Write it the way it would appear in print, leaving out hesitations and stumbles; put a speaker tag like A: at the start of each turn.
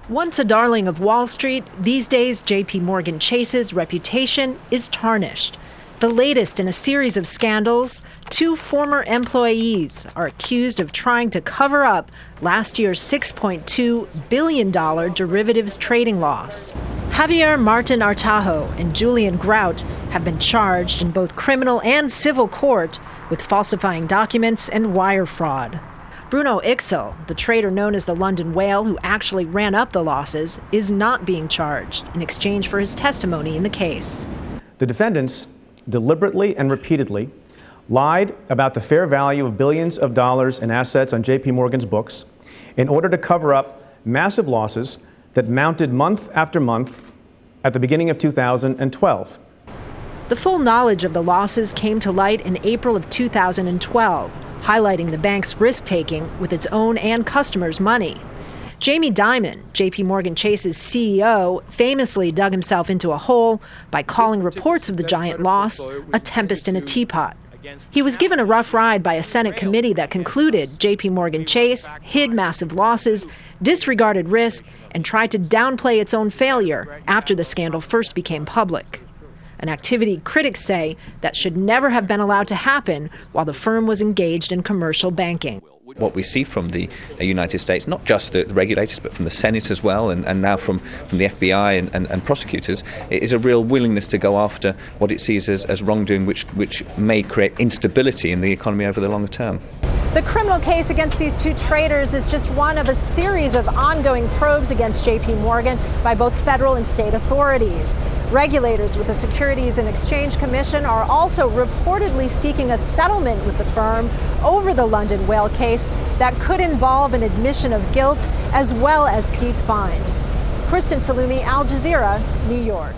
A: Once a darling of Wall Street, these days J.P. Morgan Chase's reputation is tarnished. The latest in a series of scandals, two former employees are accused of trying to cover up last year's $6.2 billion derivatives trading loss. Javier Martin Artajo and Julian Grout have been charged in both criminal and civil court with falsifying documents and wire fraud. Bruno Ixel, the trader known as the London Whale who actually ran up the losses, is not being charged in exchange for his testimony in the case.
B: The defendants deliberately and repeatedly lied about the fair value of billions of dollars in assets on J.P. Morgan's books in order to cover up massive losses that mounted month after month at the beginning of 2012.
A: The full knowledge of the losses came to light in April of 2012, highlighting the bank's risk-taking with its own and customers' money. Jamie Dimon, J.P. Morgan Chase's CEO, famously dug himself into a hole by calling reports of the giant loss a tempest in a teapot. He was given a rough ride by a Senate committee that concluded J.P. Morgan Chase hid massive losses, disregarded risk, and tried to downplay its own failure after the scandal first became public. An activity critics say that should never have been allowed to happen while the firm was engaged in commercial banking.
C: What we see from the United States, not just the regulators, but from the Senate as well, and now from the FBI and prosecutors, is a real willingness to go after what it sees as wrongdoing, which may create instability in the economy over the longer term.
A: The criminal case against these two traders is just one of a series of ongoing probes against J.P. Morgan by both federal and state authorities. Regulators with the Securities and Exchange Commission are also reportedly seeking a settlement with the firm over the London Whale case that could involve an admission of guilt as well as steep fines. Kristen Salumi, Al Jazeera, New York.